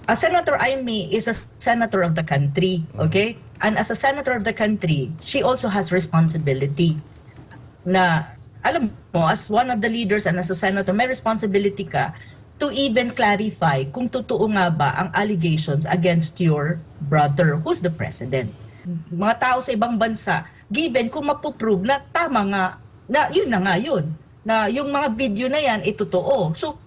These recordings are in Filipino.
a Senator Amy is a senator of the country, okay? And as a senator of the country, she also has responsibility na, alam mo, as one of the leaders and as a senator, may responsibility ka to even clarify kung totoo nga ba ang allegations against your brother, who's the president. Mga tao sa ibang bansa, given kung mapuprove na tama nga, na yun na nga yun, na yung mga video na yan, totoo. So,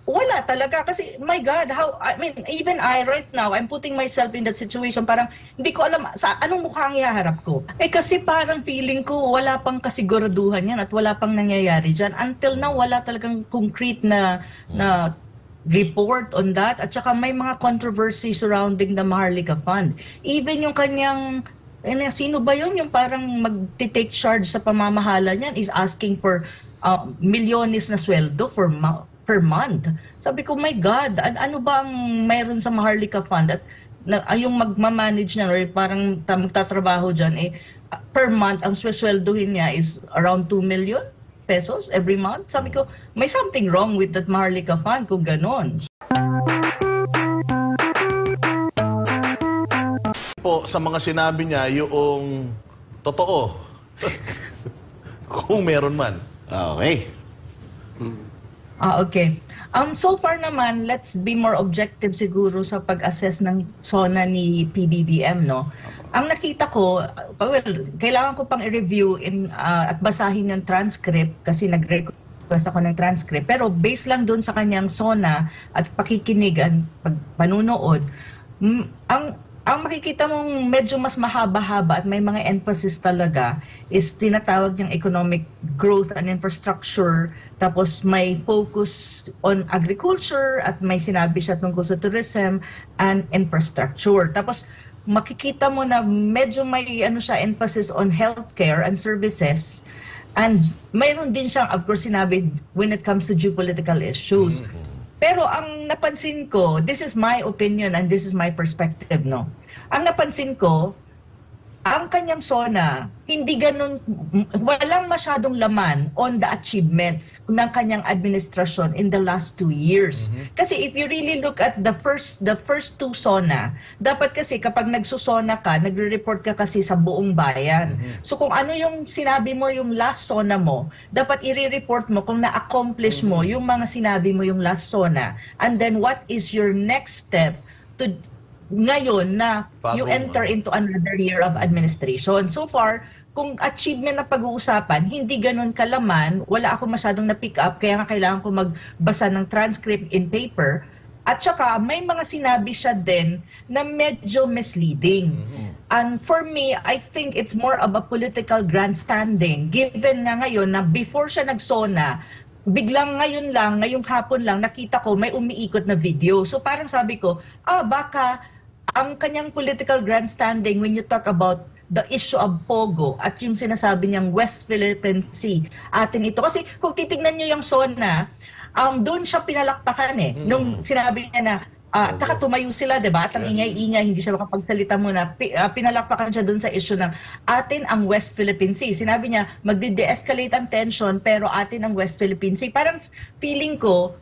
wala talaga kasi my God, I mean, even I right now, I'm putting myself in that situation, parang hindi ko alam sa anong mukha ang ihaharap ko. Kasi parang feeling ko wala pang kasiguraduhan yan at wala pang nangyayari dyan. Until now, wala talagang concrete na report on that, at saka may mga controversy surrounding the Maharlika Fund. Even yung kanyang sino ba yun? Yung parang mag-take charge sa pamamahala niyan is asking for milyones na sweldo per month. Sabi ko, my God, ano ba ang mayroon sa Maharlika Fund? At yung magmamanage niya, or parang magtatrabaho dyan, per month, ang sweldohin niya is around 2 million pesos every month. Sabi ko, may something wrong with that Maharlika Fund kung ganon. Po, sa mga sinabi niya, yung totoo. Kung meron man. Okay. Okay. So far naman, let's be more objective siguro sa pag-assess ng SONA ni PBBM, no? Ang nakita ko, well, kailangan ko pang i-review at basahin yung transcript kasi nag-request ako ng transcript. Pero based lang doon sa kanyang SONA at pakikinig at panunood, ang makikita mong medyo mas mahaba-haba at may mga emphasis talaga is tinatawag niyang economic growth and infrastructure. Tapos may focus on agriculture at may sinabi siya tungkol sa tourism and infrastructure. Tapos makikita mo na medyo may emphasis on healthcare and services. And mayroon din siyang, of course, sinabi when it comes to geopolitical issues. Pero ang napansin ko, this is my opinion and this is my perspective, no? Ang napansin ko, ang kanyang SONA, hindi ganun, walang masyadong laman on the achievements ng kanyang administrasyon in the last 2 years. Kasi if you really look at the first two SONA, dapat kasi kapag nagsusona ka, nagre-report ka kasi sa buong bayan. So kung ano yung sinabi mo yung last SONA mo, dapat i-report mo kung na-accomplish mo yung mga sinabi mo yung last SONA. And then what is your next step to ngayon na you enter into another year of administration. So far, kung achievement na pag-uusapan, hindi ganun kalaman, wala ako masyadong na-pick up, kaya nga kailangan ko magbasa ng transcript in paper. At saka, may mga sinabi siya din na medyo misleading. And for me, I think it's more of a political grandstanding, given na ngayon na before siya nagsona, biglang ngayong hapon lang, nakita ko may umiikot na video. So parang sabi ko, baka ang kanyang political grandstanding when you talk about the issue of Pogo at yung sinasabi niyang West Philippine Sea, atin ito. Kasi kung titignan niyo yung SONA, doon siya pinalakpakan nung sinabi niya na, taka tumayo sila, diba? At ang ingay-ingay, hindi siya makapagsalita muna. Pinalakpakan siya doon sa issue ng atin ang West Philippine Sea. Sinabi niya, magde-de-escalate ang tension, pero atin ang West Philippine Sea. Parang feeling ko,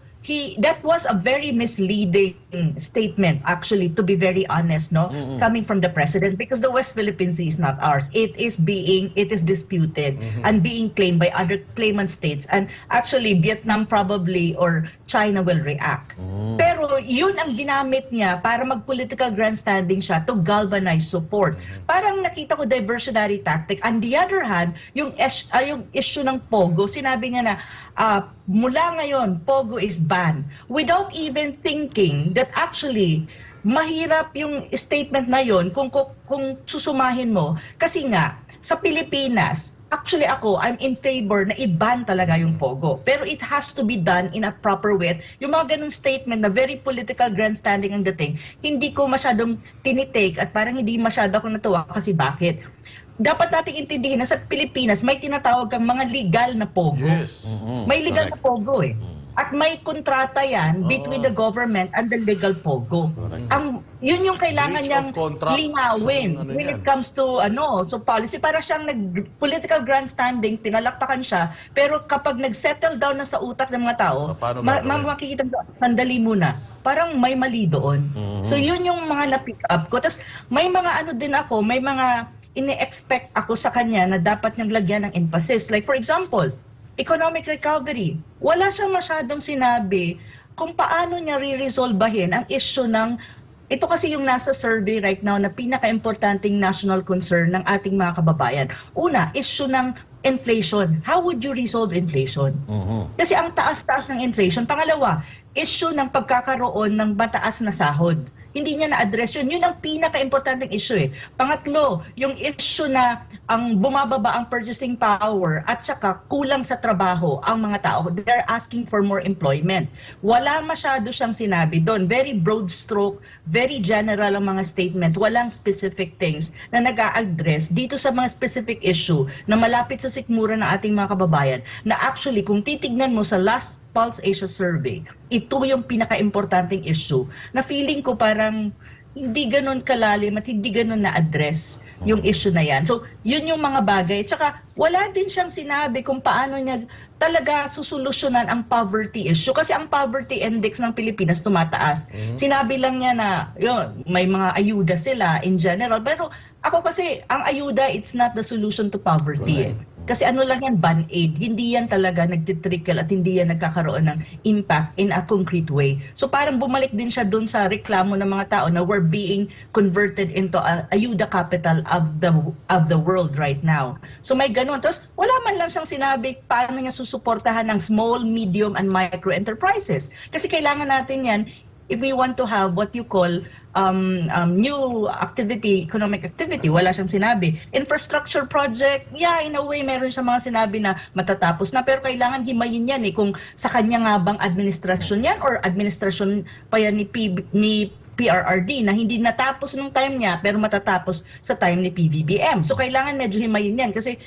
that was a very misleading statement, actually, to be very honest, no? Coming from the president, because the West Philippine Sea is not ours. It is disputed and being claimed by other claimant states. And actually, Vietnam probably or China will react. Pero yun ang ginamit niya para mag-political grandstanding siya to galvanize support. Parang nakita ko diversionary tactic. On the other hand, yung issue ng Pogo, sinabi niya na mula ngayon, Pogo is banned. Without even thinking that actually, mahirap yung statement na yon kung susumahin mo. Kasi nga, sa Pilipinas, actually ako, I'm in favor na i-ban talaga yung Pogo. Pero it has to be done in a proper way. Yung mga ganung statement na very political grandstanding ang dating, hindi ko masyadong tinitake at parang hindi masyado ako natuwa kasi bakit? Dapat nating intindihin na sa Pilipinas may tinatawag kang mga legal na Pogo. Yes. May legal na Pogo At may kontrata yan between the government and the legal pogo. Yun yung kailangan Breach niyang of contracts, linawin ano when yan. it comes to so policy. Para siyang political grandstanding, pinalakpakan siya, pero kapag nag-settle down na sa utak ng mga tao, So, paano gagawin? makikita mo, sandali muna, parang may mali doon. So yun yung mga na-pick up ko. Tapos may mga din ako, may mga ini-expect ako sa kanya na dapat niyang lagyan ng emphasis. Like for example, economic recovery. Wala siyang masyadong sinabi kung paano niya re-resolbahin ang issue ng, ito kasi yung nasa survey right now na pinaka-importanting national concern ng ating mga kababayan. Una, issue ng inflation. How would you resolve inflation? Kasi ang taas-taas ng inflation. Pangalawa, issue ng pagkakaroon ng mataas na sahod. Hindi niya na-address yun. Yun ang pinaka-importanting issue eh. Pangatlo, yung issue na ang bumababa ang purchasing power at saka kulang sa trabaho ang mga tao. They're asking for more employment. Wala masyado siyang sinabi doon. Very broad stroke, very general ang mga statement. Walang specific things na nag-a-address dito sa mga specific issue na malapit sa sikmura ng ating mga kababayan na actually kung titignan mo sa last Pulse Asia survey, ito yung pinaka-importanting issue na feeling ko parang hindi ganun kalalim at hindi ganun na-address yung issue na yan. So, yun yung mga bagay. Tsaka, wala din siyang sinabi kung paano niya talaga susolusyonan ang poverty issue. Kasi ang poverty index ng Pilipinas tumataas. Sinabi lang niya na may mga ayuda sila in general. Pero ako kasi, ang ayuda, it's not the solution to poverty. Right. Kasi ano lang yan, band-aid. Hindi yan talaga nagtitrickle at hindi yan nagkakaroon ng impact in a concrete way. So parang bumalik din siya dun sa reklamo ng mga tao na we're being converted into a ayuda capital of the world right now. So may ganun. Tapos wala man lang siyang sinabi paano niya susuportahan ng small, medium, and micro enterprises. Kasi kailangan natin yan if we want to have what you call new activity, economic activity. Wala siyang sinabi. Infrastructure project, yeah, in a way, meron siyang mga sinabi na matatapos na, pero kailangan himayin yan eh, kung sa kanya nga bang administrasyon yan or administrasyon pa yan ni PRRD na hindi natapos nung time niya, pero matatapos sa time ni PBBM. So, kailangan medyo himayin yan kasi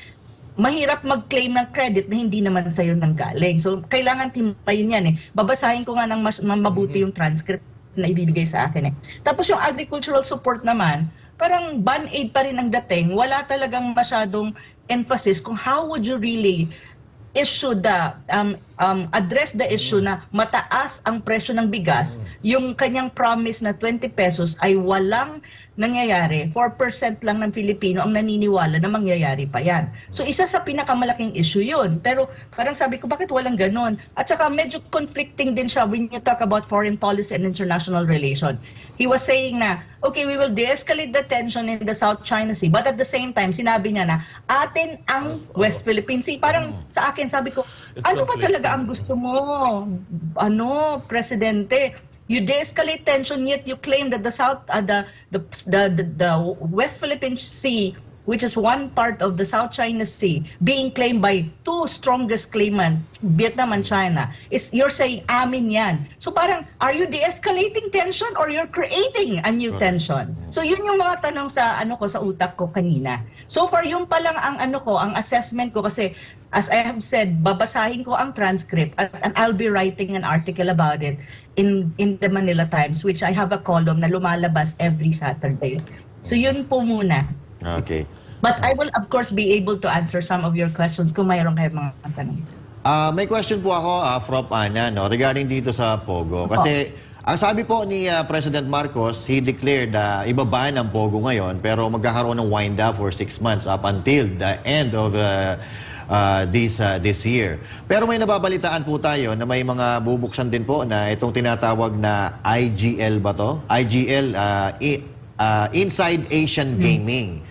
mahirap mag-claim ng credit na hindi naman sa'yo nanggaling. So, kailangan timpayin yan eh. Babasahin ko nga ng mabuti yung transcript na ibibigay sa akin eh. Tapos yung agricultural support naman, parang band-aid pa rin ang dating. Wala talagang masyadong emphasis kung how would you really issue address the issue na mataas ang presyo ng bigas, yung kanyang promise na 20 pesos ay walang nangyayari. 4% lang ng Pilipino ang naniniwala na mangyayari pa yan. So isa sa pinakamalaking issue yun. Pero parang sabi ko, bakit walang ganon? At saka medyo conflicting din siya when you talk about foreign policy and international relation. He was saying na, okay, we will de-escalate the tension in the South China Sea. But at the same time, sinabi niya na, atin ang West Philippine Sea. Parang sa akin, sabi ko, ano ba talaga ang gusto mo? Presidente? You de-escalate tension, yet you claim that the West Philippine Sea, which is one part of the South China Sea, being claimed by two strongest claimants, Vietnam and China, you're saying amin yan. So parang, are you de-escalating tension or you're creating a new tension? So yun yung mga tanong sa sa utak ko kanina. So far, yun pa lang ang assessment ko kasi as I have said, babasahin ko ang transcript and I'll be writing an article about it in the Manila Times, which I have a column na lumalabas every Saturday. So yun po muna. Okay. But I will of course be able to answer some of your questions kung mayroon kayo mga tanong. May question po ako, Prof. Ana, regarding dito sa Pogo. Kasi ang sabi po ni President Marcos, he declared na ibabaan ang Pogo ngayon pero magkakaroon ng wind up for 6 months up until the end of this year. Pero may nababalitaan po tayo na may mga bubuksan din po na itong tinatawag na IGL ba to? IGL, Inside Asian Gaming.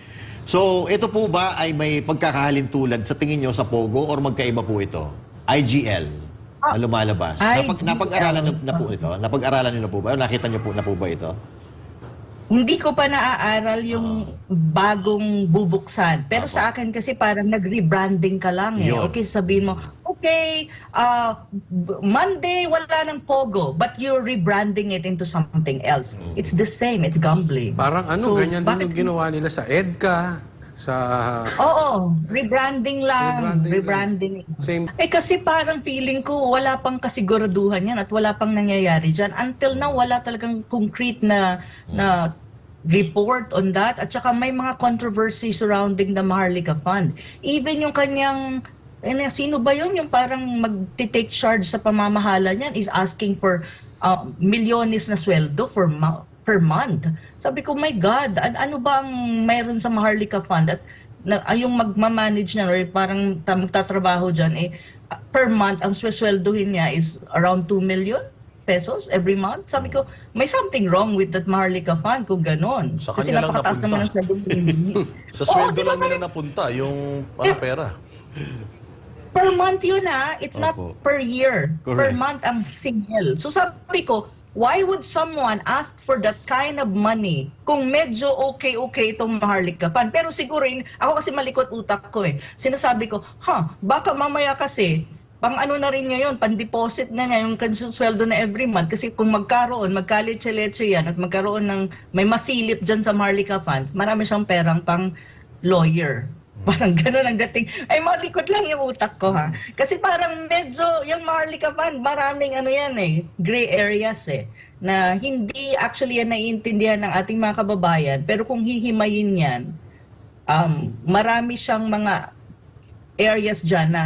So, ito po ba ay may pagkakahalintulad sa tingin nyo sa Pogo or magkaiba po ito? IGL na lumalabas. Napag-aralan na po ito? Napag-aralan nyo na po ba? Nakita nyo po na po ba ito? Hindi ko pa naaaral yung bagong bubuksan. Pero sa akin kasi parang nag-rebranding ka lang eh. Yun. Okay, sabihin mo, okay, Monday wala ng Pogo, but you're rebranding it into something else. It's the same, it's gambling. Parang ganyan din yung ginawa nila sa EDCA. Oo, rebranding lang. Rebranding lang. Same. Kasi parang feeling ko wala pang kasiguraduhan yan at wala pang nangyayari dyan. Until now, wala talagang concrete na report on that. At saka may mga controversy surrounding the Maharlika Fund. Even yung kanyang, sino ba yun? Yung parang mag-take charge sa pamamahala niyan is asking for milyones na sweldo per month. Sabi ko, my God, ano ba ang mayroon sa Maharlika Fund? At yung magmamanage niya or parang magtatrabaho dyan, per month, ang sweldohin niya is around 2 million pesos every month. Sabi ko, may something wrong with that Maharlika Fund kung ganon. Sa Kasi kanya lang napakataas napunta. naman ang sweldo. Sa sweldo lang nila napunta, yung pera. Per month yun it's not Opo. per year. Per Correct. month ang single. So sabi ko, why would someone ask for that kind of money kung medyo okay itong Maharlika Fund? Pero siguro, ako kasi malikot utak ko Sinasabi ko, baka mamaya kasi, pang ano na rin ngayon, pan-deposit na nga yung sweldo na every month. Kasi kung magkaletse-letse yan at magkaroon ng, may masilip dyan sa Maharlika Fund, marami siyang perang pang lawyer. Parang gano'n ang dating. Ay, malikot lang yung utak ko Kasi parang medyo, yung Maharlika Fund, maraming gray areas na hindi actually yan naiintindihan ng ating mga kababayan. Pero kung hihimayin yan, marami siyang mga areas dyan na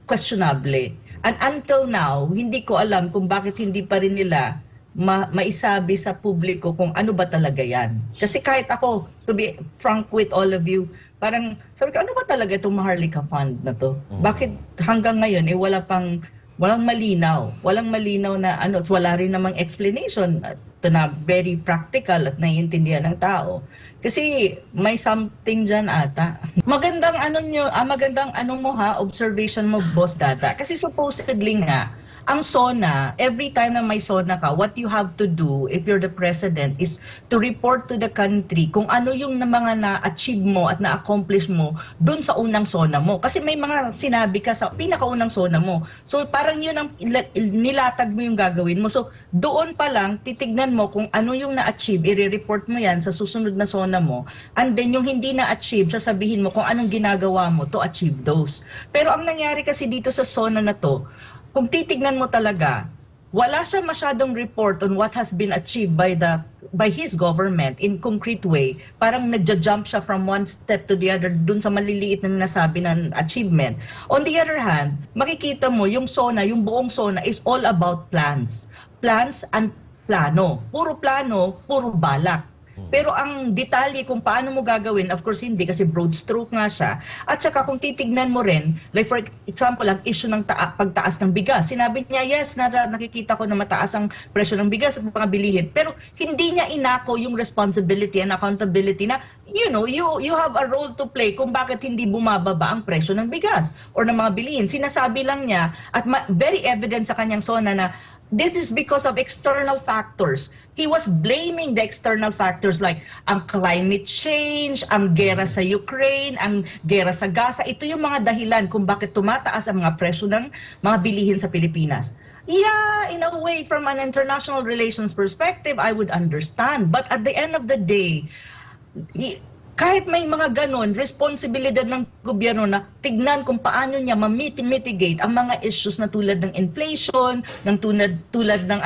questionable. And until now, hindi ko alam kung bakit hindi pa rin nila maisabi sa publiko kung ano ba talaga yan. Kasi kahit ako, to be frank with all of you, parang sabi ko, ano ba talaga itong Maharlika Fund na to? Bakit hanggang ngayon, walang malinaw. Walang malinaw na wala rin namang explanation na very practical at naiintindihan ng tao. Kasi may something dyan ata. Magandang observation mo, Boss Data. Kasi supposedly nga, ang SONA, every time na may SONA ka, what you have to do if you're the president is to report to the country kung ano yung mga na-achieve mo at na-accomplish mo dun sa unang SONA mo. Kasi may mga sinabi ka sa pinakaunang SONA mo. So parang yun ang nilatag mo yung gagawin mo. So doon pa lang, titignan mo kung ano yung na-achieve, i-report mo yan sa susunod na SONA mo. And then yung hindi na-achieve, sasabihin mo kung anong ginagawa mo to achieve those. Pero ang nangyari kasi dito sa SONA na to, kung titignan mo talaga, wala siya masyadong report on what has been achieved by his government in concrete way. Parang nagja-jump siya from one step to the other dun sa maliliit na nasabi ng achievement. On the other hand, makikita mo yung SONA, yung buong SONA is all about plans. Plans and plano. Puro plano, puro balak. Pero ang detalye kung paano mo gagawin, of course hindi kasi broad stroke nga siya. At saka kung titignan mo rin, like for example, ang issue ng pagtaas ng bigas. Sinabi niya, yes, nakikita ko na mataas ang presyo ng bigas at mga bilihin. Pero hindi niya inako yung responsibility and accountability na, you have a role to play kung bakit hindi bumababa ang presyo ng bigas or ng mga bilihin. Sinasabi lang niya at very evident sa kanyang SONA na this is because of external factors. He was blaming the external factors like ang climate change, ang gera sa Ukraine, ang gera sa Gaza. Ito yung mga dahilan kung bakit tumataas ang mga presyo ng mga bilihin sa Pilipinas. Yeah, in a way, from an international relations perspective, I would understand. But at the end of the day, kahit may mga ganon, responsibilidad ng gobyerno na tignan kung paano niya mitigate ang mga issues na tulad ng inflation, ng tulad ng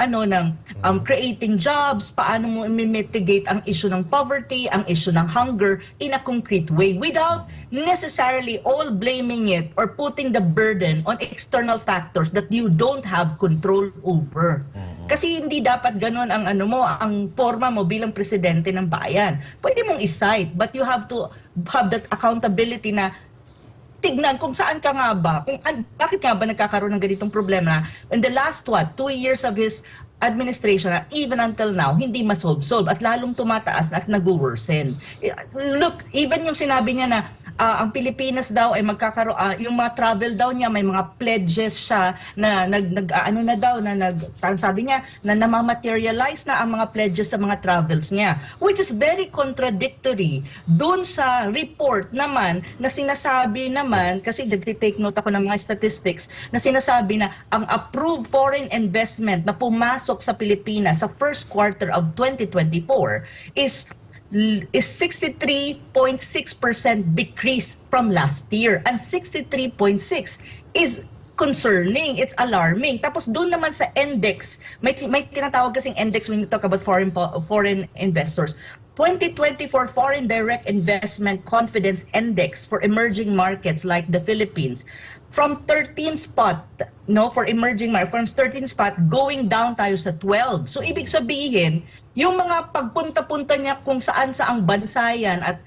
creating jobs, paano mo mitigate ang issue ng poverty, ang issue ng hunger in a concrete way without necessarily all blaming it or putting the burden on external factors that you don't have control over. Kasi hindi dapat ganon ang ang forma mo bilang presidente ng bayan. Pwede mong i-cite, but you have to have that accountability na tignan kung saan ka nga ba, bakit nga ba nagkakaroon ng ganitong problema in the last 2 years of his administration, even until now, hindi masolve at lalong tumataas at nag-worsen. Look, even yung sinabi niya na ang Pilipinas daw ay magkakaroon, yung mga travel daw niya, may mga pledges siya na sabi niya, na namamaterialize na ang mga pledges sa mga travels niya, which is very contradictory dun sa report naman na sinasabi naman, kasi nag-take note ako ng mga statistics, na sinasabi na ang approved foreign investment na pumasok sa Pilipinas sa first quarter of 2024 is is 63.6% decrease from last year. And 63.6 is concerning, it's alarming. Tapos doon naman sa index, may tinatawag kasing index when you talk about foreign investors. 2024 Foreign Direct Investment Confidence Index for emerging markets like the Philippines, from 13 spot, no, for emerging markets, from 13 spot going down tayo sa 12. So ibig sabihin, yung mga pagpunta-punta niya kung saan-saang bansa yan at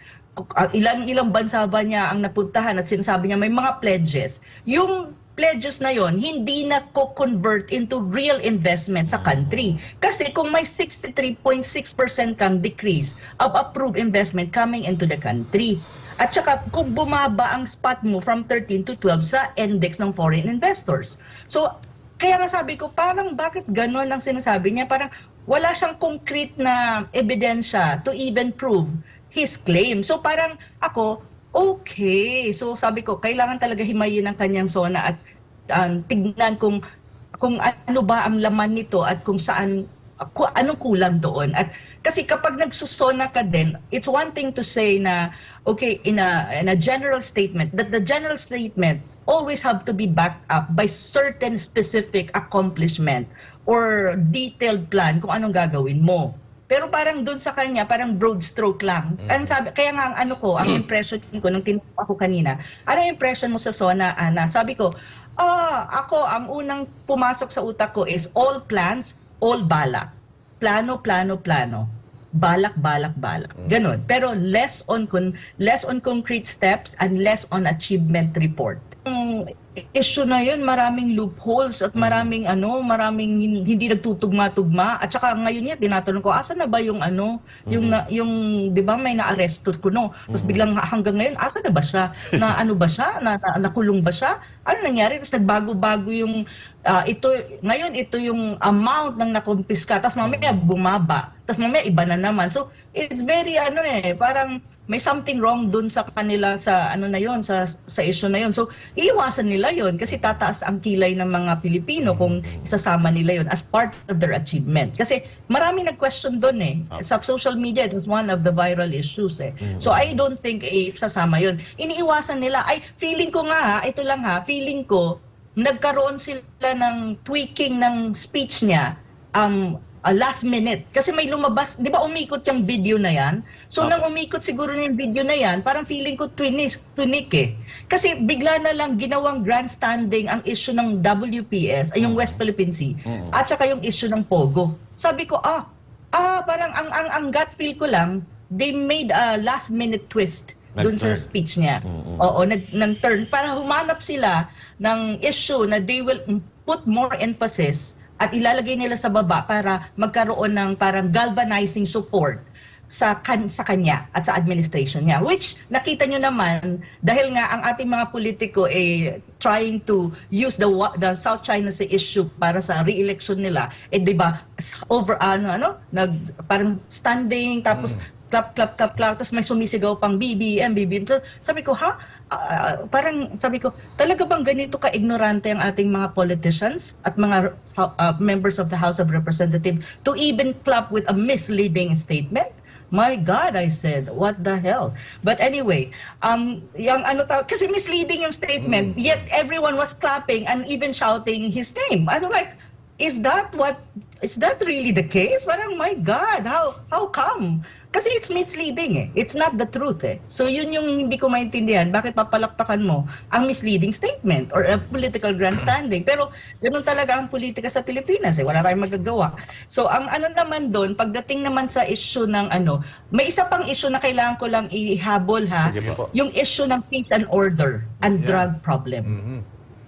ilang bansa ba niya ang napuntahan at sinasabi niya may mga pledges, yung pledges na yon hindi na co-convert into real investment sa country. Kasi kung may 63.6% kang decrease of approved investment coming into the country, at saka kung bumaba ang spot mo from 13 to 12 sa index ng foreign investors. So, kaya nga sabi ko, parang bakit gano'n ang sinasabi niya? Parang wala siyang concrete na ebidensya to even prove his claim. So parang ako, okay. So sabi ko, kailangan talaga himayin ang kanyang SONA at tignan kung ano ba ang laman nito at kung saan, anong kulang doon. At kasi kapag nagsusona ka din, it's one thing to say na, okay, in a general statement, that the general statement always have to be backed up by certain specific accomplishment or detailed plan kung anong gagawin mo. Pero parang doon sa kanya, parang broad stroke lang. Ang sabi, kaya nga ang ang impression ko nung tinanong ako kanina, ano yung impression mo sa SONA, Ana? Sabi ko, ako, ang unang pumasok sa utak ko is all plans, all balak. Plano, plano, plano. Balak, balak, balak. Ganon. Pero less on concrete steps and less on achievement report. Issue na yun, maraming loopholes at maraming hindi nagtutugma-tugma. At saka ngayon niya tinatanong ko, asa na ba yung yung 'di ba may na-arresto ko no. Tapos biglang hanggang ngayon, asa na ba siya? Na ano ba siya? Nakulong ba siya? Ano nangyari? Tapos nagbago-bago yung ito yung amount ng nakumpiska. Tapos mamaya bumaba. Tapos mamaya iba na naman. So it's very parang may something wrong dun sa kanila sa sa issue na yon. So iiwasan nila yon kasi tataas ang kilay ng mga Pilipino kung isasama nila yon as part of their achievement. Kasi marami nag-question dun sa social media, it was one of the viral issues So I don't think isasama yon. Iniiwasan nila. Feeling ko nga feeling ko nagkaroon sila ng tweaking ng speech niya last minute. Kasi may lumabas, di ba umikot yung video na yan? So nang umikot siguro yung video na yan, parang feeling ko tunik Kasi bigla na lang ginawang grandstanding ang issue ng WPS, ay yung West Philippine Sea, at saka yung issue ng Pogo. Sabi ko, parang ang gut feel ko lang, they made a last minute twist doon sa speech niya. Oo, nag-turn para humanap sila ng issue na they will put more emphasis at ilalagay nila sa baba para magkaroon ng parang galvanizing support sa kanya at sa administration niya. Which nakita nyo naman, dahil nga ang ating mga politiko trying to use the South China Sea issue para sa re-election nila, di ba, over parang standing, tapos clap, tapos may sumisigaw pang BBM. So, sabi ko, talaga bang ganito ka-ignorante ang ating mga politicians at mga members of the House of Representatives to even clap with a misleading statement? My God, I said, what the hell? But anyway, kasi misleading yung statement, yet everyone was clapping and even shouting his name. Is that really the case? Parang, my God, how come? Kasi it's misleading It's not the truth So yun yung hindi ko maintindihan. Bakit papalakpakan mo ang misleading statement or a political grandstanding? Pero ganun talaga ang politika sa Pilipinas Wala tayong magagawa. So ang naman doon, pagdating naman sa issue ng may isa pang issue na kailangan ko lang ihabol yung issue ng peace and order and drug problem.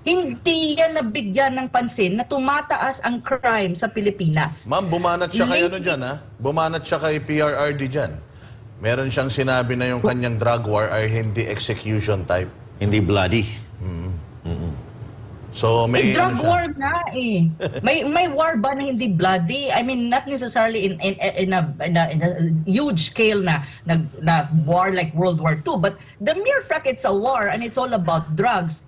Hindi yan nabigyan ng pansin na tumataas ang crime sa Pilipinas. Ma'am, bumanat siya kayo dyan, Bumanat siya kay PRRD dyan. Meron siyang sinabi na yung kanyang drug war ay hindi execution type. Hindi bloody. So may drug war na May war ba na hindi bloody? I mean, not necessarily in a huge scale na war like World War II, but the mere fact it's a war and it's all about drugs.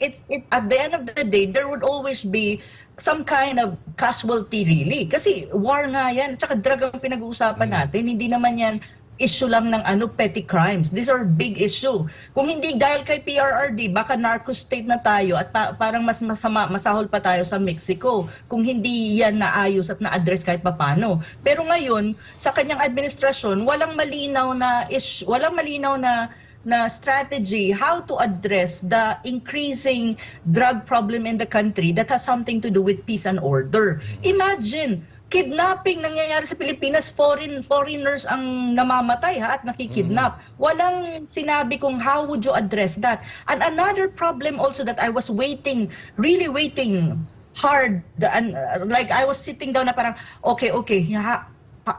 At the end of the day, there would always be some kind of casualty really. Kasi war nga yan, at saka drug ang pinag-uusapan natin. Hindi naman yan issue lang ng petty crimes. These are big issue. Kung hindi dahil kay PRRD, baka narco state na tayo at parang mas masahol pa tayo sa Mexico kung hindi yan naayos at na-address kahit papano. Pero ngayon, sa kanyang administrasyon, walang malinaw na strategy how to address the increasing drug problem in the country that has something to do with peace and order. Imagine, kidnapping nangyayari sa Pilipinas, foreigners ang namamatay at nakikidnap. Walang sinabi kung how would you address that. And another problem also that I was really waiting hard, and like I was sitting down na parang, okay,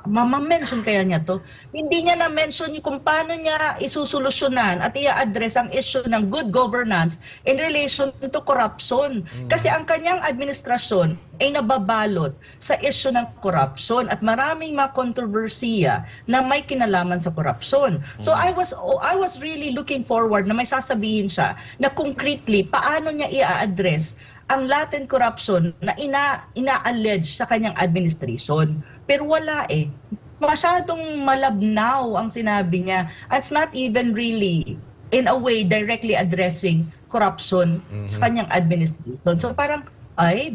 mama-mention kaya niya to? Hindi niya na-mention kung paano niya isusolusyonan at i-address ang issue ng good governance in relation to corruption. Kasi ang kanyang administrasyon ay nababalot sa issue ng corruption at maraming mga kontrobersiya na may kinalaman sa corruption. So I was really looking forward na may sasabihin siya na concretely paano niya i-address ang latent corruption na ina-allege sa kanyang administration. Pero wala eh. Masyadong malabnaw ang sinabi niya. It's not even really, in a way, directly addressing corruption sa kanyang administration. So parang,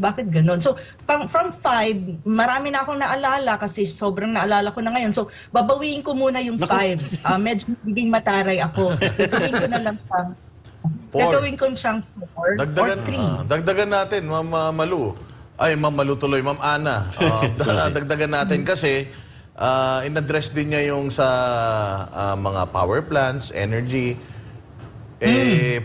bakit ganun? So from 5, marami na akong naalala kasi sobrang naalala ko na ngayon. So babawiin ko muna yung 5. Medyo naging mataray ako. Gagawin ko na lang gagawin ko siyang 4 or 3. Dagdagan natin, Ma'am Malu. Ma'am Malu tuloy, Ma'am Ana. Dagdagan natin kasi in-address din niya yung sa mga power plants, energy.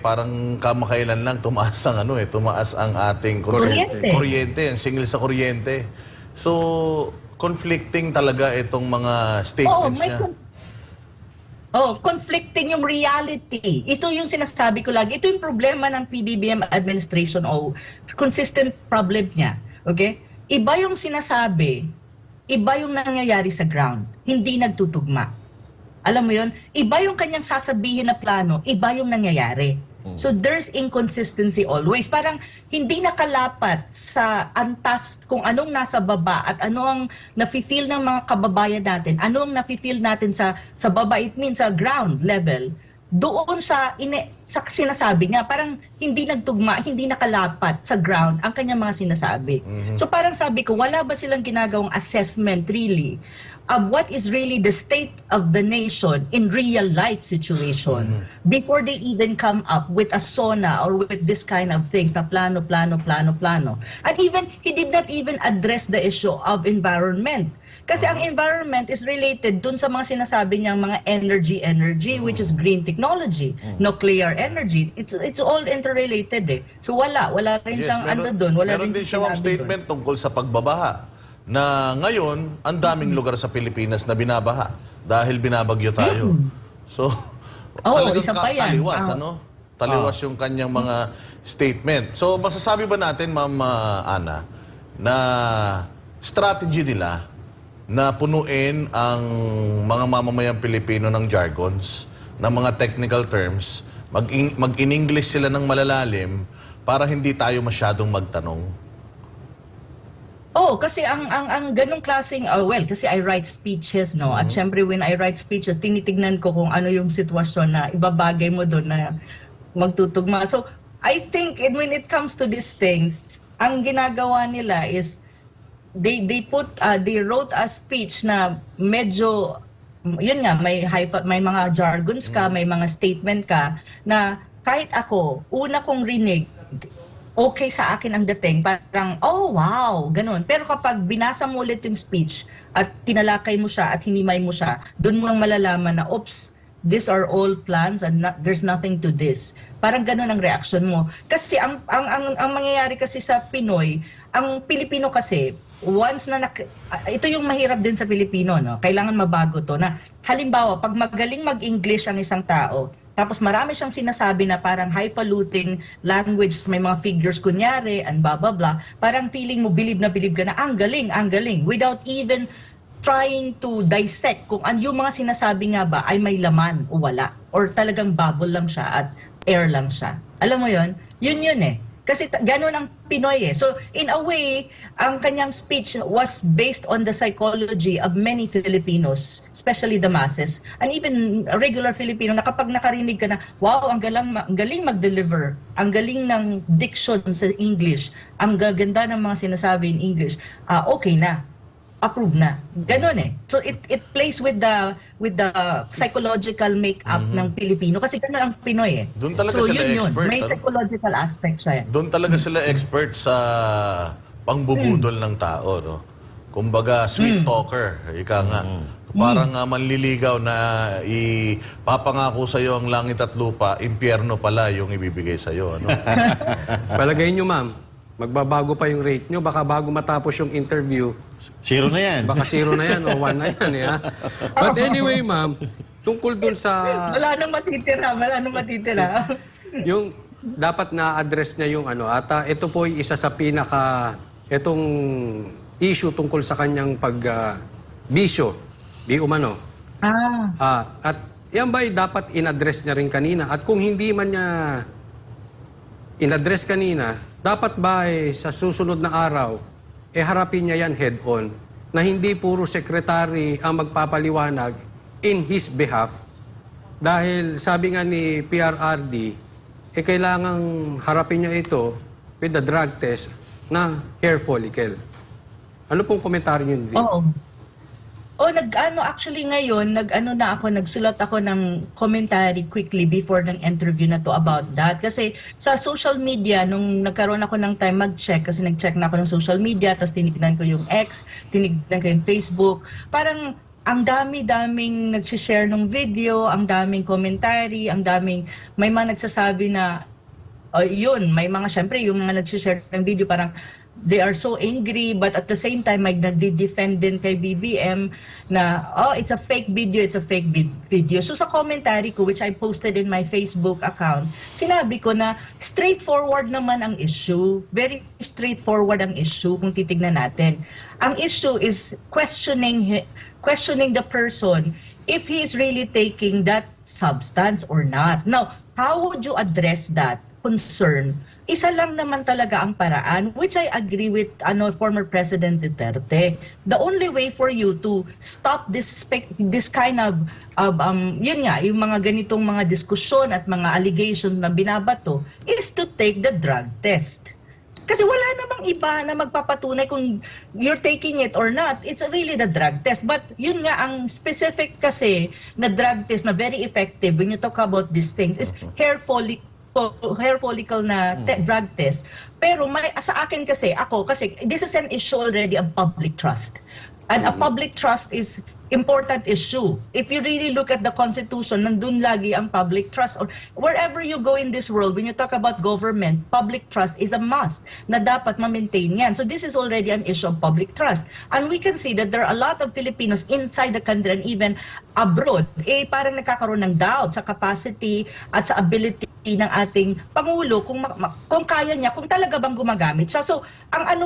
Parang kamakailan lang tumaas ang ating kuryente, ang singil sa kuryente. So, conflicting talaga itong mga statements niya. Conflicting yung reality. Ito yung sinasabi ko lagi. Ito yung problema ng PBBM administration consistent problem niya. Okay? Iba yung sinasabi, iba yung nangyayari sa ground. Hindi nagtutugma. Alam mo yun? Iba yung kanyang sasabihin na plano, iba yung nangyayari. So there's inconsistency always. Parang hindi nakalapat sa antas kung anong nasa baba at ano ang nafe-feel ng mga kababayan natin, ano ang nafe-feel natin sa baba, it means sa ground level. Doon sa sinasabi niya, parang hindi nagtugma, hindi nakalapat sa ground ang kanyang mga sinasabi. So parang sabi ko, wala ba silang ginagawang assessment really of what is really the state of the nation in real life situation before they even come up with a SONA or with this kind of things na plano. And even, he did not even address the issue of environment. Kasi ang environment is related dun sa mga sinasabi niyang mga energy, which is green technology, nuclear energy. It's all interrelated eh. So wala rin siyang meron din siyang statement tungkol sa pagbabaha. Na ngayon, ang daming lugar sa Pilipinas na binabaha dahil binabagyo tayo. So, talagang taliwas, Taliwas yung kanyang mga statement. So, masasabi ba natin, Ma'am Ana, na strategy nila na punuin ang mga mamamayang Pilipino ng jargons, ng mga technical terms, mag-in-English sila ng malalalim para hindi tayo masyadong magtanong? Kasi ang ganong klaseng, kasi I write speeches, no? At syempre when I write speeches, tinitignan ko kung ano yung sitwasyon na ibabagay mo doon na magtutugma. So, I think when it comes to these things, ang ginagawa nila is they wrote a speech na medyo, yun nga, may mga jargons ka, may mga statement ka na kahit ako, una kong rinig, okay sa akin ang dating, parang, wow, ganun. Pero kapag binasa mo ulit yung speech at tinalakay mo siya at hinimay mo siya, doon mo lang malalaman na, oops, these are all plans and there's nothing to this. Parang ganun ang reaction mo. Kasi ang mangyayari kasi sa Pinoy, ang Pilipino kasi, once na ito yung mahirap din sa Pilipino, no? Kailangan mabago to na, halimbawa, pag magaling mag-English ang isang tao, tapos marami siyang sinasabi na parang highfalutin language, may mga figures kunyari, and blah, blah, blah. Parang feeling mo, bilib ka na, ang galing, without even trying to dissect kung yung mga sinasabi nga ba ay may laman o wala. Or talagang bubble lang siya at air lang siya. Alam mo yun? Yun eh. Kasi ganun ang Pinoy eh. So in a way, ang kanyang speech was based on the psychology of many Filipinos, especially the masses, and even a regular Filipino na kapag nakarinig ka na, wow, ang galing mag-deliver, ang galing ng diction sa English, ang gaganda ng mga sinasabi in English, okay na. Approve na. Ganon eh. So it plays with the psychological makeup ng Pilipino kasi ganon ang Pinoy eh. Doon talaga so sila yun, expert. may psychological aspect siya. Doon talaga sila expert sa pangbubudol ng tao, no? Kumbaga, sweet talker, ika nga. Parang manliligaw na ipapangako sa iyo ang langit at lupa, impyerno pala yung ibibigay sa iyo, ano? Palagay nyo, ma'am, magbabago pa yung rate nyo. Baka bago matapos yung interview, 0 na yan. baka 0 na yan o 1 na yan. Eh, ha? But anyway, ma'am, tungkol dun sa... Wala nang matitira. Yung dapat na-address niya yung ano, at ito po ay isa sa itong issue tungkol sa kanyang bisyo, di umano. At yan ba ay dapat in-address niya rin kanina? At kung hindi man niya in-address kanina, dapat ba sa susunod na araw, harapin niya yan head-on, na hindi puro secretary ang magpapaliwanag in his behalf, dahil sabi nga ni PRRD, kailangang harapin niya ito with the drug test na hair follicle. Ano pong komentaryo niyo dito? Oo. Actually ngayon, nagsulat ako ng commentary quickly before ng interview na to about that. Kasi sa social media, nung nagkaroon ako ng time mag-check, kasi nag-check na ako ng social media, tapos tinignan ko yung X, tinignan ko yung Facebook, parang ang dami-daming nag-share ng video, ang daming commentary, may mga nagsasabi na, may mga, syempre, yung mga nag-share ng video, parang, they are so angry, but at the same time, may nagdi-defend din kay BBM na, it's a fake video. So sa commentary ko, which I posted in my Facebook account, sinabi ko na straightforward naman ang issue. Very straightforward ang issue kung titignan natin. Ang issue is questioning the person if he is really taking that substance or not. Now, how would you address that concern? Isa lang naman talaga ang paraan, which I agree with former President Duterte. The only way for you to stop this kind of yung mga ganitong mga diskusyon at mga allegations na binabato is to take the drug test. Kasi wala namang iba na magpapatunay kung you're taking it or not. It's really the drug test. But yun nga, ang specific kasi na drug test na very effective when you talk about these things is hair follicle na drug test. Pero sa akin kasi, this is an issue already of public trust. And a public trust is important issue. If you really look at the Constitution, nandun lagi ang public trust. Or wherever you go in this world, when you talk about government, public trust is a must na dapat ma-maintain yan. So this is already an issue of public trust. And we can see that there are a lot of Filipinos inside the country and even abroad, parang nagkakaroon ng doubt sa capacity at sa ability ng ating Pangulo kung kaya niya, kung talaga bang gumagamit siya. So, ang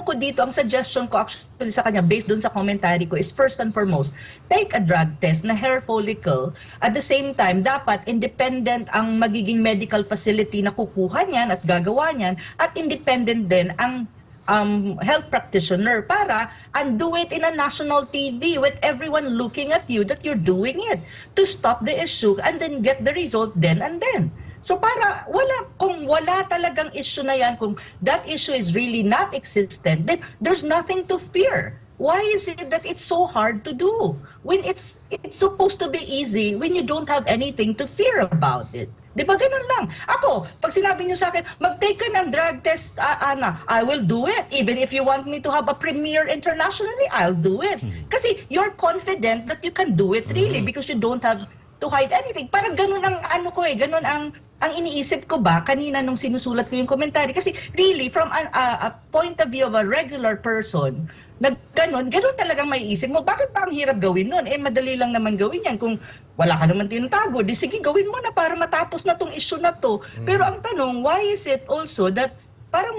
suggestion ko actually sa kanya, based dun sa commentary ko, is first and foremost, take a drug test na hair follicle. At the same time, dapat independent ang magiging medical facility na kukuha niyan at gagawa niyan, at independent din ang health practitioner para and do it in a national TV with everyone looking at you that you're doing it to stop the issue and then get the result then and then. So kung wala talagang issue na yan, kung that issue is really not existent, then there's nothing to fear. Why is it that it's so hard to do? When it's supposed to be easy, when you don't have anything to fear about it. Di ba ganun lang? Ako, pag sinabi niyo sa akin, mag-take ka ng drug test, Ana, I will do it. Even if you want me to have a premiere internationally, I'll do it. Kasi you're confident that you can do it really because you don't have to hide anything. Parang ganun ang ganun ang iniisip ko ba kanina nung sinusulat ko yung commentary. Kasi really, from a point of view of a regular person, ganun talagang may isip mo. Bakit ba ang hirap gawin nun? Madali lang naman gawin yan. Kung wala ka naman tinatago, sige, gawin mo na para matapos na tong issue na to. Pero ang tanong, why is it also that parang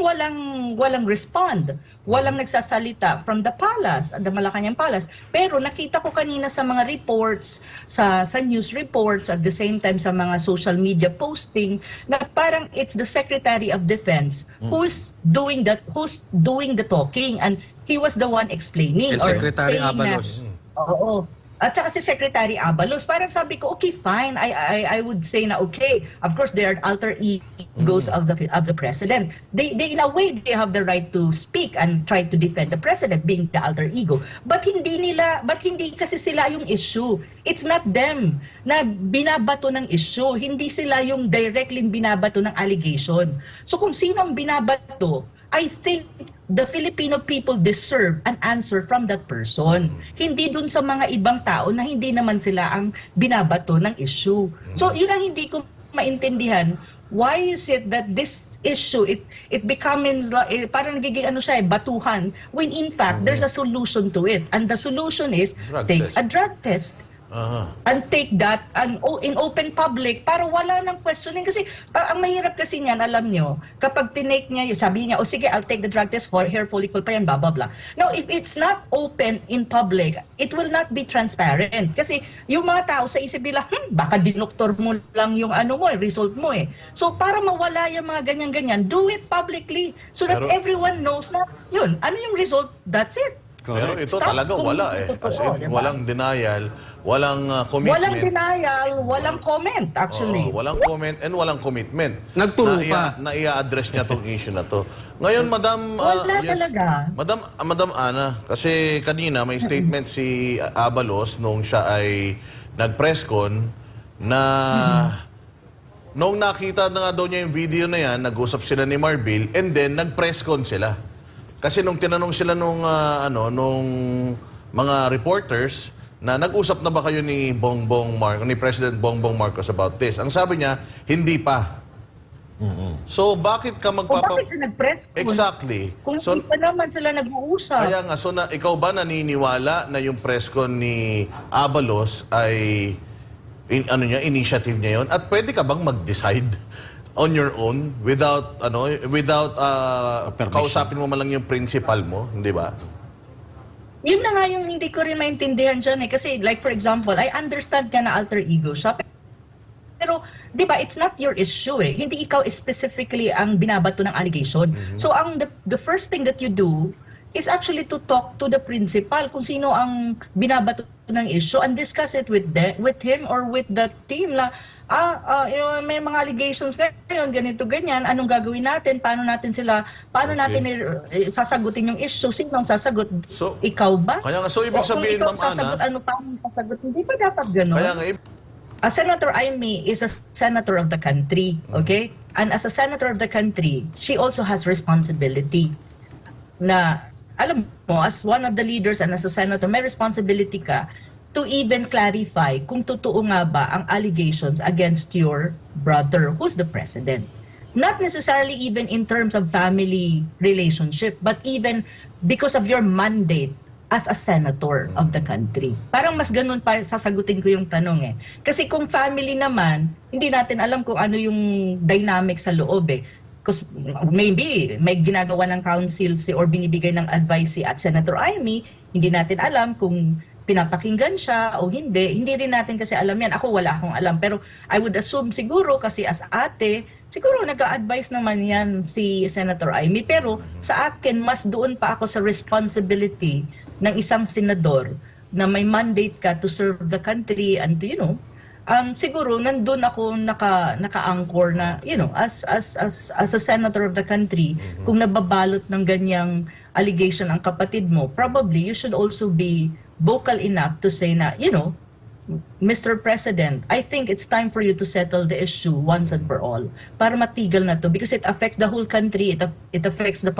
walang respond. Walang nagsasalita from the palace, the Malacanang Palace. Pero nakita ko kanina sa mga reports, sa news reports, at the same time sa mga social media posting, na parang it's the Secretary of Defense who's doing the talking, and he was the one explaining. And Secretary saying Abalos. Oo. At saka si Secretary Abalos, parang sabi ko, okay, fine. I would say na okay. Of course, they are alter egos of the president. They in a way, they have the right to speak and try to defend the president being the alter ego. But hindi kasi sila yung issue. It's not them na binabato ng issue. Hindi sila yung directly binabato ng allegation. So kung sino ang binabato, I think the Filipino people deserve an answer from that person. Hindi dun sa mga ibang tao na hindi naman sila ang binabato ng issue. So yun ang hindi ko maintindihan. Why is it that this issue, it becomes, parang nagiging batuhan, when in fact, there's a solution to it. And the solution is, take a drug test. And take that in open public para wala nang questioning. Kasi ang mahirap kasi niyan, alam nyo, kapag tinake niya, sabi niya, sige, I'll take the drug test for hair follicle pa yan, blah, blah, blah. Now, if it's not open in public, it will not be transparent. Kasi yung mga tao sa isip nila, baka dinoktor mo lang yung result mo eh. So, para mawala yung mga ganyan-ganyan, do it publicly so that everyone knows na, yun, ano yung result, that's it. Pero ito talaga wala eh. As in, walang denial, walang commitment. Walang denial, walang comment actually. Walang comment and walang commitment. Nagturo pa. Na i-address niya tong issue na to. Ngayon, Madam... Wala talaga. Madam Ana, kasi kanina may statement si Abalos nung siya ay nag-presscon na nung nakita na nga daw niya yung video na yan, nag-usap sila ni Marbil, and then nag-presscon sila. Kasi nung tinanong sila nung mga reporters na nag-usap na ba kayo ni President Bongbong Marcos about this? Ang sabi niya, hindi pa. So bakit ka Bakit ka nag-press? Exactly. Kung So hindi pa naman sila nag-uusap. kaya nga, ikaw ba naniniwala na yung presscon ni Abalos ay initiative niya yun? At pwede ka bang mag-decide on your own without kausapin mo man lang yung principal mo, hindi ba? Yun na nga yung hindi ko rin maintindihan dyan eh. Kasi like for example, I understand ka na alter ego siya. Pero, di ba, it's not your issue eh. Hindi ikaw specifically ang binabato ng allegation. So, the first thing that you do is actually to talk to the principal kung sino ang binabato ng issue and discuss it with him or with the team na may mga allegations ngayon, ganito, ganyan, anong gagawin natin, paano natin sasagutin yung issue, sino ang sasagot? So, ikaw ba? Kaya nga, so ibig sabihin, Ma'am Ma'am sasagot, Ana, ano pa ang sasagot? Hindi ba dapat gano'n? kaya nga, Senator Amy is a senator of the country, okay? And as a senator of the country, she also has responsibility na, alam mo, as one of the leaders and as a senator, may responsibility ka to even clarify kung totoo nga ba ang allegations against your brother, who's the president. Not necessarily even in terms of family relationship, but even because of your mandate as a senator of the country. Parang mas ganun pa sasagutin ko yung tanong eh. Kasi kung family naman, hindi natin alam kung ano yung dynamic sa loob eh. Because maybe may ginagawa ng council or binibigay ng advice si at Senator Amy, hindi natin alam kung pinapakinggan siya o hindi. Hindi rin natin kasi alam yan. Ako wala akong alam. Pero I would assume siguro kasi as ate, siguro nag-a-advise naman yan si Senator Amy. Pero sa akin, mas doon pa ako sa responsibility ng isang senador na may mandate ka to serve the country and to, siguro nandun ako naka-anchor na, as a senator of the country, kung nababalot ng ganyang allegation ang kapatid mo, probably you should also be vocal enough to say na, Mr. President, I think it's time for you to settle the issue once and for all para matigil na to because it affects the whole country, it affects the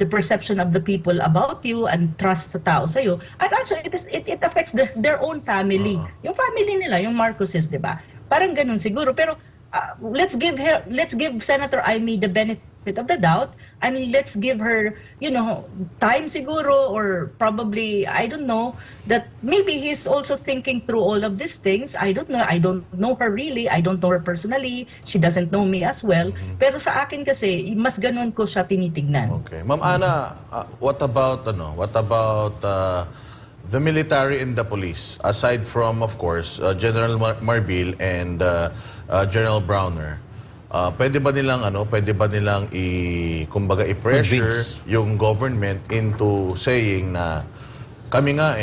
perception of the people about you and trust sa tao sa'yo, and also it affects their own family. Yung family nila, yung Marcoses, di ba? Parang ganun siguro. Pero let's give Senator Amy the benefit of the doubt and let's give her, time siguro, or probably, I don't know, that maybe he's also thinking through all of these things. I don't know. I don't know her really. I don't know her personally. She doesn't know me as well. Pero sa akin kasi, mas ganun ko siya tinitignan. Okay. Ma'am Ana, what about the military and the police? Aside from, of course, General Marbil and General Browner, pwede ba nilang kumbaga i-pressure yung government into saying na kami nga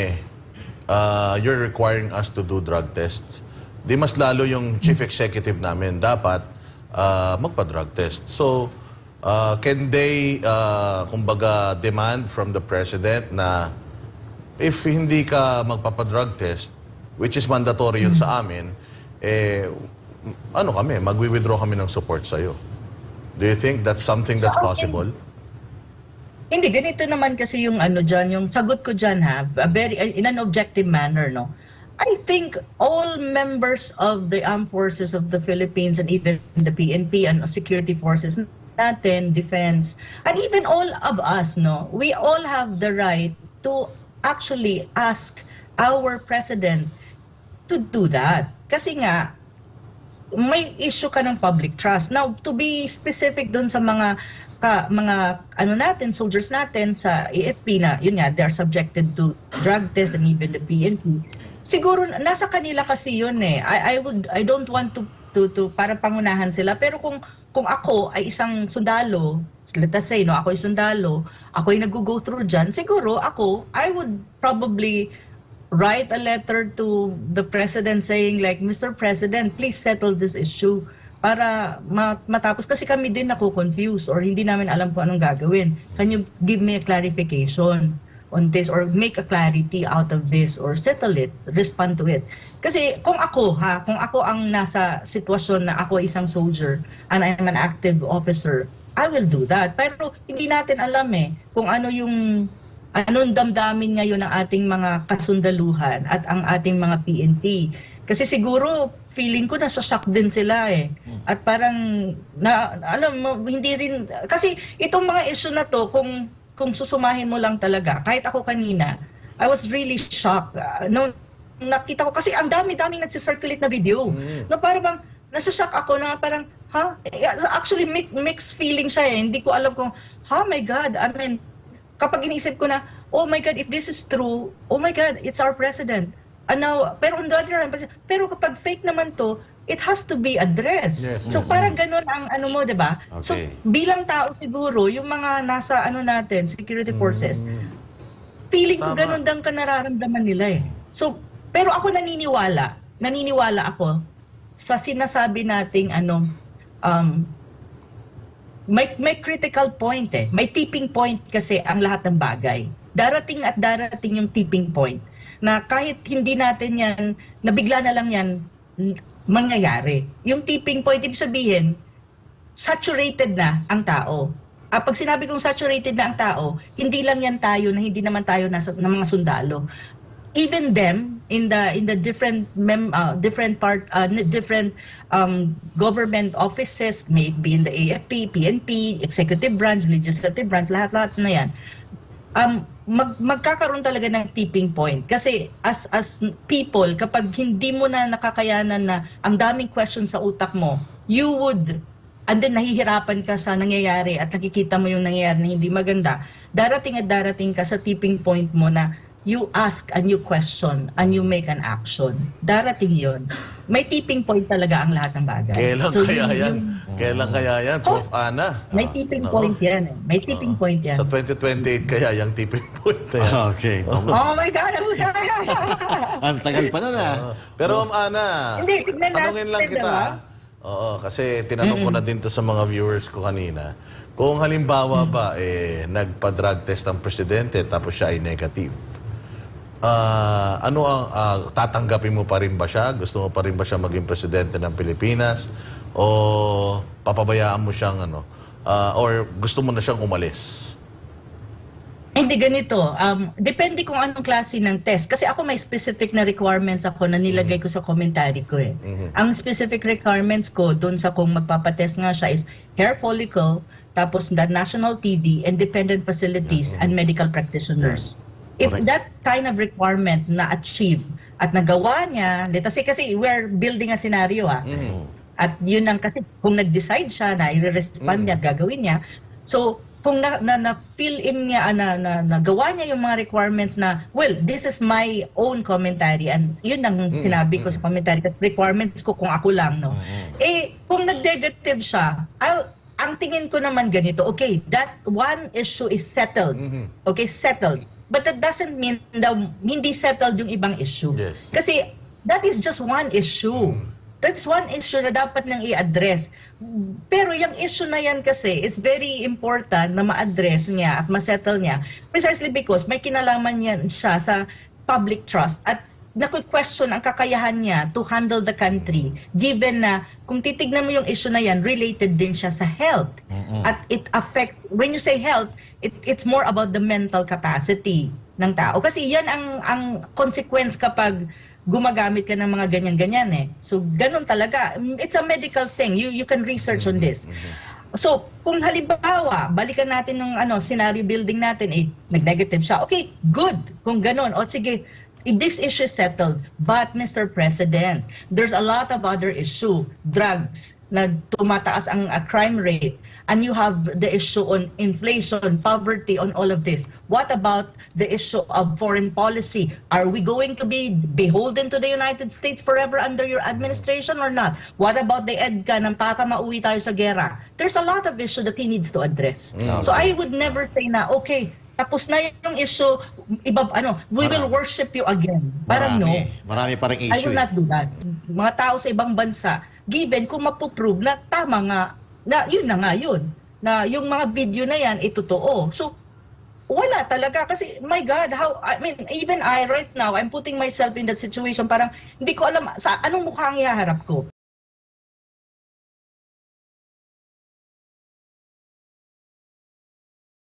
you're requiring us to do drug tests. Di mas lalo yung chief executive namin dapat magpa-drug test. So, can they kumbaga demand from the president na if hindi ka magpapa-drug test, which is mandatory yun sa amin, magwi-withdraw kami ng support sa'yo. Do you think that's something that's possible? Hindi, ganito naman kasi yung yung sagot ko dyan in an objective manner, no? I think all members of the armed forces of the Philippines and even the PNP and security forces natin, defense, and even all of us, no? We all have the right to actually ask our president to do that. Kasi nga, may issue ka ng public trust. Now, to be specific dun sa mga soldiers natin sa AFP na, yun nga, they're subjected to drug test and even the PNP. Siguro, nasa kanila kasi yun I don't want to para pangunahan sila. Pero kung ako ay isang sundalo, let us say, ako ay sundalo, ako ay nag-go through dyan, siguro I would probably write a letter to the president saying like, Mr. President, please settle this issue para matapos. Kasi kami din confused or hindi namin alam kung anong gagawin. Can you give me a clarification on this or make a clarity out of this or settle it, respond to it? Kasi kung ako ang nasa sitwasyon na ako isang soldier and I'm an active officer, I will do that. Pero hindi natin alam kung anong damdamin ngayon ng ating mga kasundaluhan at ang ating mga PNP. Kasi siguro, feeling ko nasa-shock din sila At parang, alam mo, hindi rin, kasi itong mga issue na to, kung susumahin mo lang talaga, kahit ako kanina, I was really shocked. Nung nakita ko, kasi ang dami-daming nagsisirculate na video. Na parang bang, nasa-shock ako na parang, actually mixed feeling siya Hindi ko alam kung, my God, I mean, kapag iniisip ko na, oh my God, if this is true, oh my God, it's our president. Pero on the other hand, pero kapag fake naman to, it has to be addressed. Yes. So parang ganun ang mo, 'di ba? Okay. So bilang tao siguro, yung mga nasa natin, security forces, feeling ko ganun din ka nararamdaman nila So, pero ako naniniwala ako sa sinasabi nating may critical point May tipping point kasi ang lahat ng bagay. Darating yung tipping point na kahit hindi natin yan, nabigla na lang yan mangyayari. Yung tipping point, ibig sabihin, saturated na ang tao. Pag sinabi kong saturated na ang tao, hindi lang yan tayo na hindi naman tayo na mga sundalo. Even them in the different government offices, may it be in the AFP, PNP, executive branch, legislative branch, lahat na yan. Magkakaroon talaga ng tipping point kasi as people, kapag hindi mo na nakakayanan na ang daming questions sa utak mo, and then nahihirapan ka sa nangyayari at nakikita mo yung nangyayari na hindi maganda, darating ka sa tipping point mo na you ask and you question and you make an action. Darating yon. May tipping point talaga ang lahat ng bagay. Kailan kaya yan, Prof. Ana? May tipping point yan May tipping point yan. Sa 2028 kaya yung tipping point na yan. Okay. Oh my God! Ang tagal pa na Pero Ana, tanungin lang kita. Oo, kasi tinanong ko na din to sa mga viewers ko kanina. Kung halimbawa ba, nagpa-drug test ang presidente tapos siya ay negative, tatanggapin mo pa rin ba siya? Gusto mo pa rin ba siya maging presidente ng Pilipinas? O papabayaan mo siyang or gusto mo na siyang umalis? Hindi ganito. Depende kung anong klase ng test. Kasi ako may specific na requirements ako na nilagay ko sa commentary ko eh. Ang specific requirements ko dun sa kung magpapatest nga siya is hair follicle, tapos the national TV, independent facilities, and medical practitioners. If that kind of requirement na-achieve at nagawa niya, let's say kasi we're building a scenario at yun ang kasi kung nag-decide siya na i-respond niya, gagawin niya. So, kung na-fill in niya, nagawa niya yung mga requirements na, well, this is my own commentary and yun ang sinabi ko sa commentary kasi requirements ko kung ako lang, no? Eh, kung nag-negative siya, ang tingin ko naman ganito, okay, that one issue is settled. Okay, settled. But that doesn't mean na hindi settled yung ibang issue. Yes. Kasi that is just one issue. That's one issue na dapat nang i-address. Pero yung issue na yan kasi, it's very important na ma-address niya at ma-settle niya precisely because may kinalaman yan siya sa public trust at naku-question ang kakayahan niya to handle the country given na kung titignan mo yung issue na yan, related din siya sa health. At it affects, when you say health, it's more about the mental capacity ng tao. Kasi yan ang consequence kapag gumagamit ka ng mga ganyan-ganyan eh. So, ganun talaga. It's a medical thing. You can research on this. So, kung halimbawa, balikan natin ng scenario building natin, nag-negative siya. Okay, good. Kung ganun. O sige, this issue is settled. But, Mr. President, there's a lot of other issue. Drugs, na tumataas ang crime rate. And you have the issue on inflation, poverty, on all of this. What about the issue of foreign policy? Are we going to be beholden to the United States forever under your administration or not? What about the EDCA nang baka mauwi tayo sa gera? There's a lot of issue that he needs to address. So I would never say na, okay, tapos na yung issue, we will worship you again. Parang no. Marami pa rin I issue. will not do that. Mga tao sa ibang bansa, given kung mapuprove na tama nga, na yun na nga yun, na yung mga video na yan, totoo. So, wala talaga. Kasi, my God, even I right now, I'm putting myself in that situation, parang hindi ko alam sa anong mukha ang ihaharap ko.